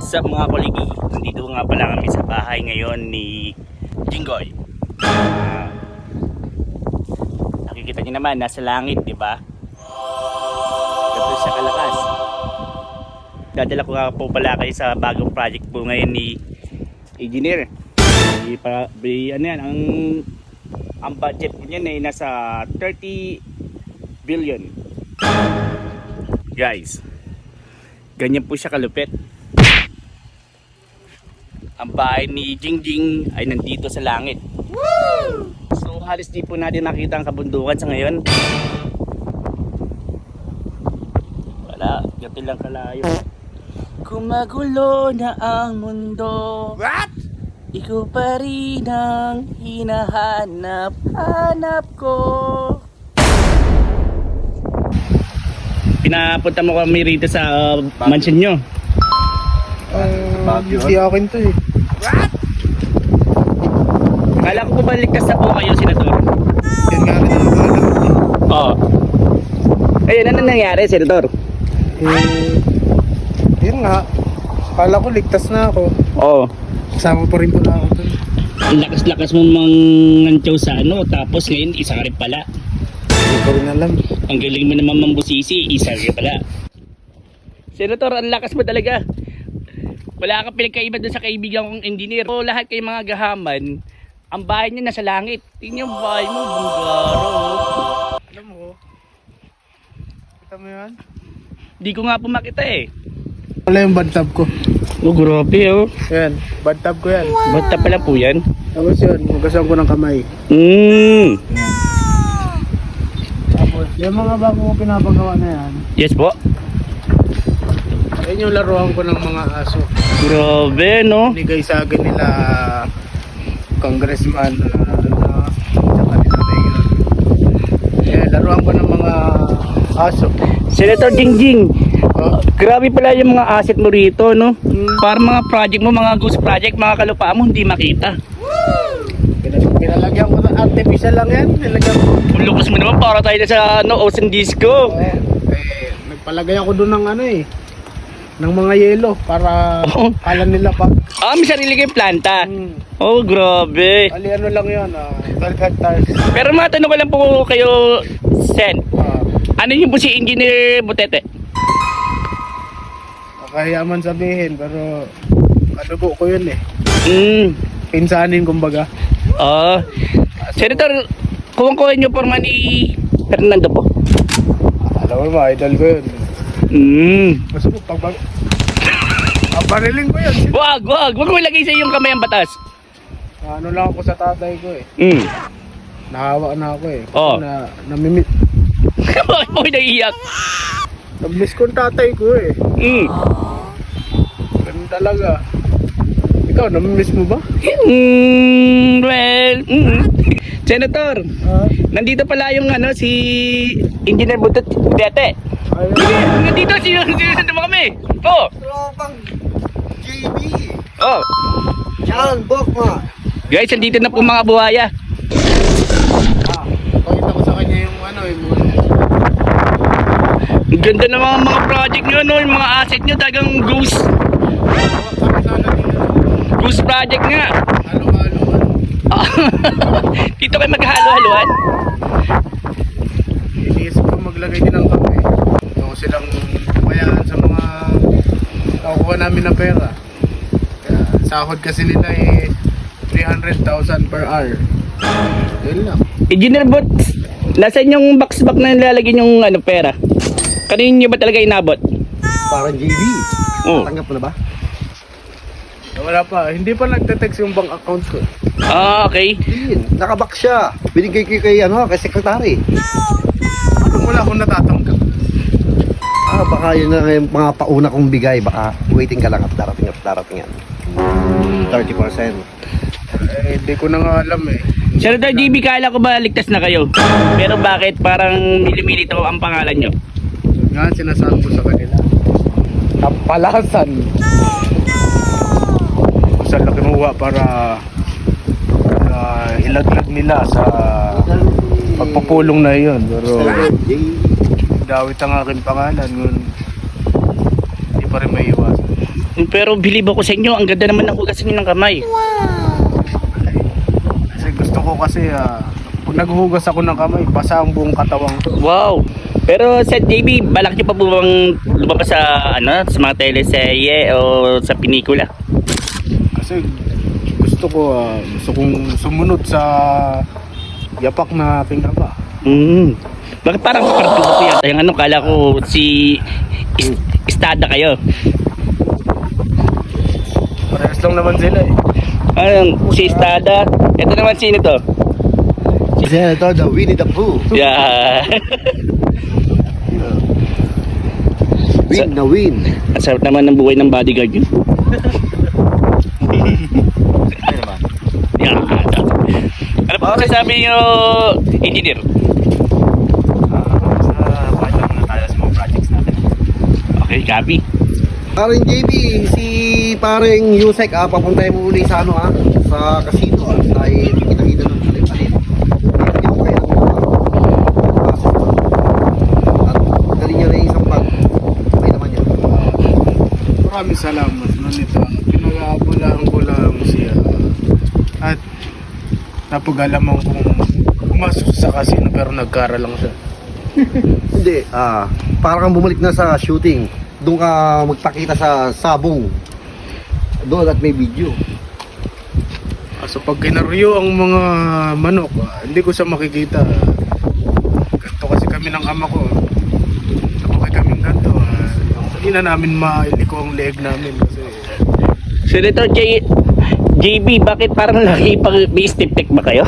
What's up mga kolegi? Nandito nga pala kami sa bahay ngayon ni Jinggoy. Nakikita niyo naman, nasa langit, di ba? Tapos sa kalakas. Dadala ko nga po pala kayo sa bagong project po ngayon ni Engineer. Ano yan, ang budget niyan ay nasa 30 billion. Guys, ganyan po siya kalupit. Ang bahay ni Jingjing ay nandito sa langit. Woo! So halos di po natin nakita ang kabundukan sa ngayon. Wala, gatil lang kalayo. Kumagulo na ang mundo. What? Ikaw pa rin ang hinahanap-hanap ko. Pinapunta mo kami rito sa mansion nyo. Hindi akin to eh. What? Kala ko ba ligtas na po kayo, Senator? Yan nga rin ang akala ko. Oo. Ayun, ano nangyari, Senator? Yun nga. Kala ko ligtas na ako. Oo. Kasama pa rin po na ako to. Ang lakas-lakas mo mangantyaw sa ano, tapos ngayon isa ka rin pala. Hindi ko rin alam. Ang galing mo naman mambusisi, isa ka rin pala. Senator, ang lakas mo talaga. Wala kang pinagkaiba doon sa kaibigan kong engineer. So, lahat kayo mga gahaman, ang bahay niya nasa langit. Tingnan yung bahay mo, bunggaro. Alam mo, kita mo yan? Di ko nga po makita eh. Wala yung bad tab ko. Oh, grabe oh. Yan, bad tab ko yan. Bata pala po yan. Tapos yun, magasan ko ng kamay. Tapos, yung mga bago ko pinapagawa na yan, Yes po. ayun yung laruan ko ng mga aso. Grabe no. Binigay sa akin nila congressman sa kanila mayor. Yeah, laruan ko ng mga aso. Senator Jingjing, Oh, grabe pala yung mga asset mo rito no. Para mga project mo, mga ghost project, mga kalupaan mo hindi makita. pinalagyan ko ng artificial lang yan. Nilagyan ko. Ang lukas mo naman para tayo na sa ano, Ocean Disco. Nagpalagay ako doon ng ano eh. Ng mga yelo para Oh. kala nila pag May sarili kayong planta. Oh, grabe. ali ano lang yun, 12 hectares. Pero matanong ko lang po kayo, Sen. Ano yung po si Engineer Butete? Nakahiyaman sabihin pero kadugo ko yun eh. Pinsanin kumbaga. Senator, kuwang-kuha niyo porma ni Fernando po. Alam mo ba, idol ko yun. Gusto ko pagbarilin ko yun. Wag mo ilagay sa iyong kamay ang batas. Ano lang ako sa tatay ko eh. Nahawa na ako eh. Oh. Namimit. Bakit naiiyak? Namiss ko yung tatay ko eh. Ganun talaga. Ikaw, namimiss mo ba? Senator, nandito pala yung ano, si Engineer Butete. Ayun. Nandito, sinusunod mo kami. Tropang JB. Yan, Bokma. Guys, nandito na po mga buhaya. Pakita ko sa kanya yung ano yung Ang ganda ng mga project nyo, no? Yung mga asset nyo, talagang ghost project nga. halo-halo. Dito kayo maghalo-haluan. Iniisip ko maglagay din ng kape. Ito silang bayaran sa mga nakukuha namin na pera. Kaya, sahod kasi nila eh 300,000 per hour. Yun lang. Engineer Bot, nasaan yung box-box na nilalagyan yung ano, pera? Kanino nyo ba talaga inabot? Parang JB. Tanggap mo na ba? Wala pa. Hindi pa nagte-text yung bank account ko. Okay. Nakabak siya. Binigay ko kay sekretary. Anong wala akong natatanggap? Baka yun na yung mga pauna kong bigay. Baka waiting ka lang at darating yan. 30%. Hindi ko na nga alam eh. Senator JB, kala ko ba ligtas na kayo? Pero bakit parang milimilito ang pangalan nyo? Nga sinasabi ko sa kanila. Napalasan. Saan na kinuha para ilaglag nila sa pagpupulong na yun. Pero dawit ang aking pangalan. Hindi pa rin may iwasan. Pero believe ako sa inyo, ang ganda naman ng hugas niyo ng kamay. Kasi gusto ko kasi, pag naghuhugas ako ng kamay, basa ang buong katawang to. Wow. Pero sa JB, balak niyo pa po bang lumabas sa sa mga teleserye o sa pelikula? Kasi gusto kong sumunod sa yapak na aking ama. Bakit parang kartubo ko yata yung kala ko si Estada kayo. Parehas lang naman sila eh. Si Estada. Ito naman sino to? Kasi ito, the Winnie the Pooh. Yeah. Win na win. Ang sarap naman ng buhay ng bodyguard yun. Yeah. Ano po sasabi niyo, engineer? Okay, copy. Parang JB, si parang Yusek, papuntay mo uli sa sa casino, tayo kita-kita ng palit-palit. Hindi ako kaya pasok. At dali niya na yung isang bag. May naman yan. Maraming salamat na nito. Pinag-aabulaan ko lang siya. At napag-alaman kong pumasok sa casino pero nagkara lang siya. Hindi, parang kang bumalik na sa shooting. Doon ka magpakita sa sabong. Doon at may video. So pag kinaryo ang mga manok, hindi ko siya makikita. Ganto kasi kami ng ama ko. Kapag kaming ganto, hindi na namin mailiko ang leeg namin kasi Senator JB, bakit parang lagi pag may step ba kayo?